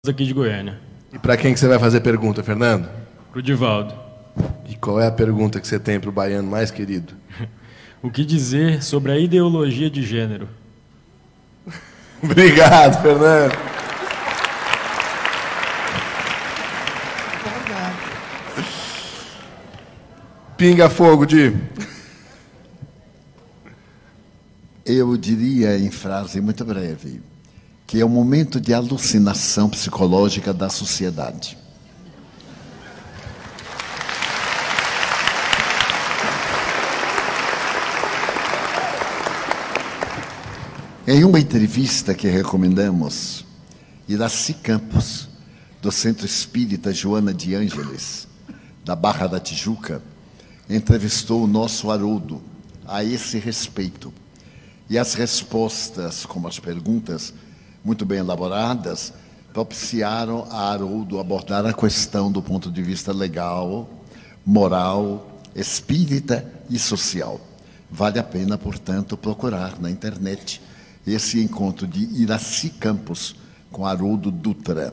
aqui de Goiânia. E para quem que você vai fazer pergunta, Fernando? Pro Divaldo. E qual é a pergunta que você tem para o baiano mais querido? O que dizer sobre a ideologia de gênero? Obrigado, Fernando. Pinga fogo, Di. Eu diria em frase muito breve que é um momento de alucinação psicológica da sociedade. Em uma entrevista que recomendamos, Iraci Campos, do Centro Espírita Joana de Ângeles, da Barra da Tijuca, entrevistou o nosso Haroldo a esse respeito. E as respostas, como as perguntas, muito bem elaboradas, propiciaram a Haroldo abordar a questão do ponto de vista legal, moral, espírita e social. Vale a pena, portanto, procurar na internet esse encontro de Iraci Campos com Haroldo Dutra.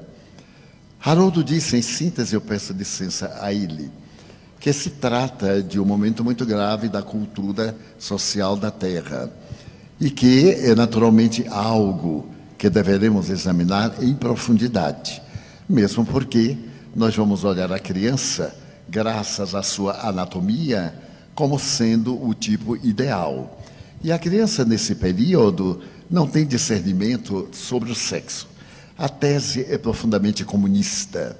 Haroldo disse, em síntese, eu peço licença a ele, que se trata de um momento muito grave da cultura social da Terra e que é naturalmente algo que deveremos examinar em profundidade, mesmo porque nós vamos olhar a criança, graças à sua anatomia, como sendo o tipo ideal. E a criança, nesse período, não tem discernimento sobre o sexo. A tese é profundamente comunista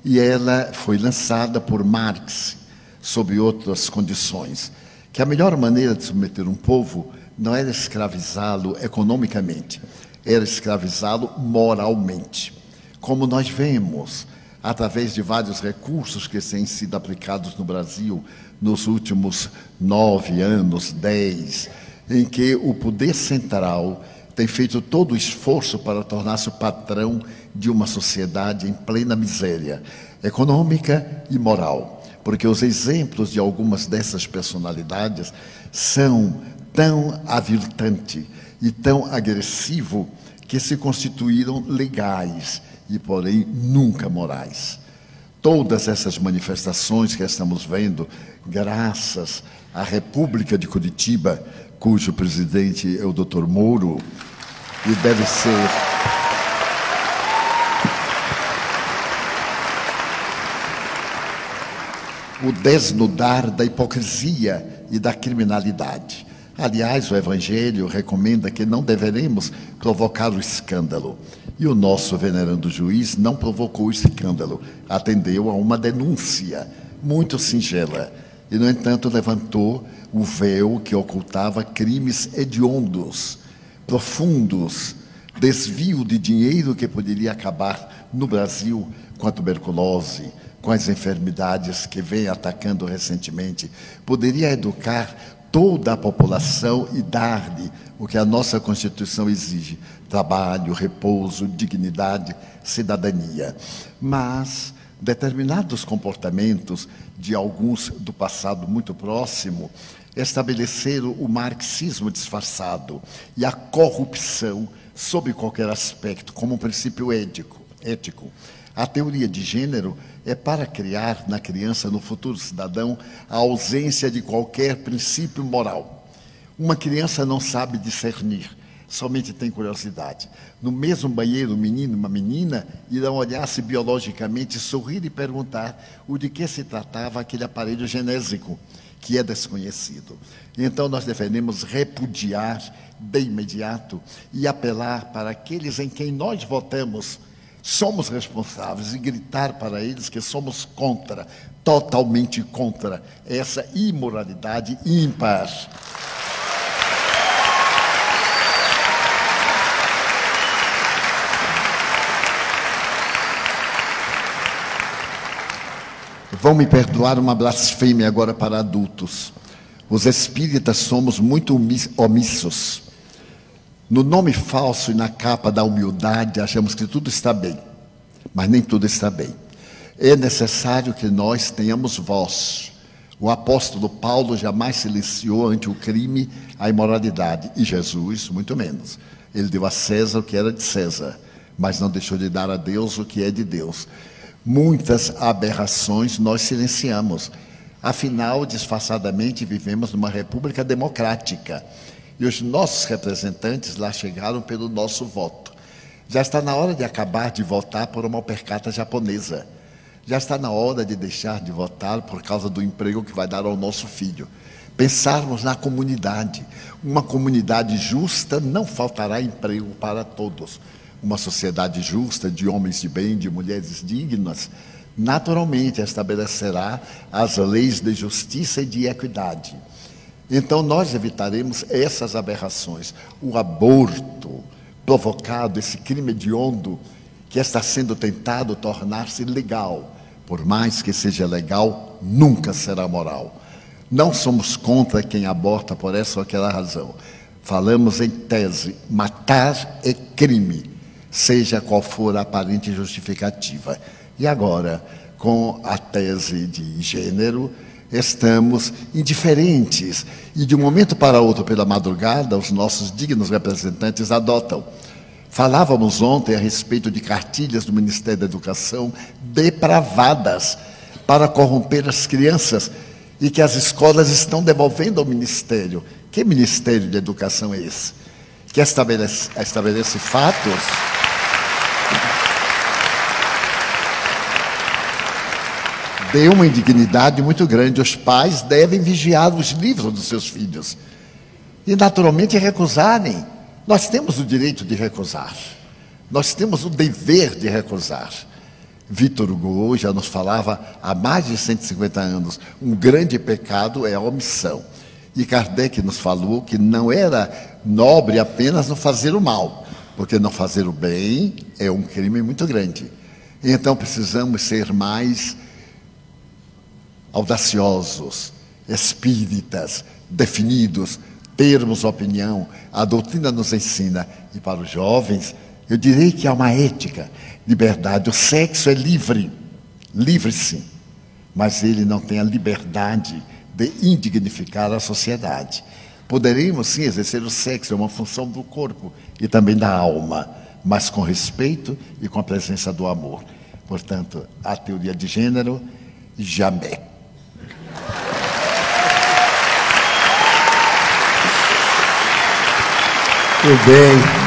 e ela foi lançada por Marx, sob outras condições, que a melhor maneira de submeter um povo não era escravizá-lo economicamente, era escravizá-lo moralmente. Como nós vemos, através de vários recursos que têm sido aplicados no Brasil nos últimos 9 anos, 10, em que o poder central tem feito todo o esforço para tornar-se o patrão de uma sociedade em plena miséria econômica e moral. Porque os exemplos de algumas dessas personalidades são tão aviltantes e tão agressivos que se constituíram legais e, porém, nunca morais. Todas essas manifestações que estamos vendo, graças à República de Curitiba, cujo presidente é o Dr. Moro, e deve ser o desnudar da hipocrisia e da criminalidade. Aliás, o Evangelho recomenda que não deveremos provocar o escândalo. E o nosso venerando juiz não provocou o escândalo, atendeu a uma denúncia muito singela. E, no entanto, levantou o véu que ocultava crimes hediondos, profundos, desvio de dinheiro que poderia acabar no Brasil com a tuberculose, com as enfermidades que vem atacando recentemente, poderia educar toda a população e dar-lhe o que a nossa Constituição exige: trabalho, repouso, dignidade, cidadania. Mas determinados comportamentos de alguns do passado muito próximo estabeleceram o marxismo disfarçado e a corrupção sob qualquer aspecto como um princípio ético. A teoria de gênero é para criar na criança, no futuro cidadão, a ausência de qualquer princípio moral. Uma criança não sabe discernir, somente tem curiosidade. No mesmo banheiro, um menino e uma menina irão olhar-se biologicamente, sorrir e perguntar o de que se tratava aquele aparelho genésico, que é desconhecido. Então nós devemos repudiar de imediato e apelar para aqueles em quem nós votamos, somos responsáveis, e gritar para eles que somos contra, totalmente contra, essa imoralidade ímpar. Vão me perdoar uma blasfêmia agora para adultos. Os espíritas somos muito omissos. No nome falso e na capa da humildade, achamos que tudo está bem, mas nem tudo está bem. É necessário que nós tenhamos voz. O apóstolo Paulo jamais silenciou ante o crime, a imoralidade, e Jesus, muito menos. Ele deu a César o que era de César. mas não deixou de dar a Deus o que é de Deus. Muitas aberrações nós silenciamos. Afinal, disfarçadamente, vivemos numa república democrática. E os nossos representantes lá chegaram pelo nosso voto. Já está na hora de acabar de votar por uma opercata japonesa. Já está na hora de deixar de votar por causa do emprego que vai dar ao nosso filho. Pensarmos na comunidade. Uma comunidade justa não faltará emprego para todos. Uma sociedade justa, de homens de bem, de mulheres dignas, naturalmente estabelecerá as leis de justiça e de equidade. Então nós evitaremos essas aberrações. O aborto provocado, esse crime hediondo que está sendo tentado tornar-se legal, por mais que seja legal, nunca será moral. Não somos contra quem aborta por essa ou aquela razão. Falamos em tese, matar é crime, seja qual for a aparente justificativa. E agora, com a tese de gênero, estamos indiferentes. E de um momento para outro, pela madrugada, os nossos dignos representantes adotam. Falávamos ontem a respeito de cartilhas do Ministério da Educação depravadas para corromper as crianças e que as escolas estão devolvendo ao Ministério. Que Ministério de Educação é esse? Que estabelece fatos? Deu uma indignidade muito grande. Os pais devem vigiar os livros dos seus filhos e, naturalmente, recusarem. Nós temos o direito de recusar. Nós temos o dever de recusar. Victor Hugo já nos falava há mais de 150 anos, um grande pecado é a omissão. E Kardec nos falou que não era nobre apenas não fazer o mal, porque não fazer o bem é um crime muito grande. Então precisamos ser mais audaciosos, espíritas, definidos, termos opinião. A doutrina nos ensina. E para os jovens, eu direi que há uma ética, liberdade. O sexo é livre, livre sim, mas ele não tem a liberdade de indignificar a sociedade. Poderemos sim exercer o sexo, é uma função do corpo e também da alma, mas com respeito e com a presença do amor. Portanto, a teoria de gênero, jamais. Muito bem.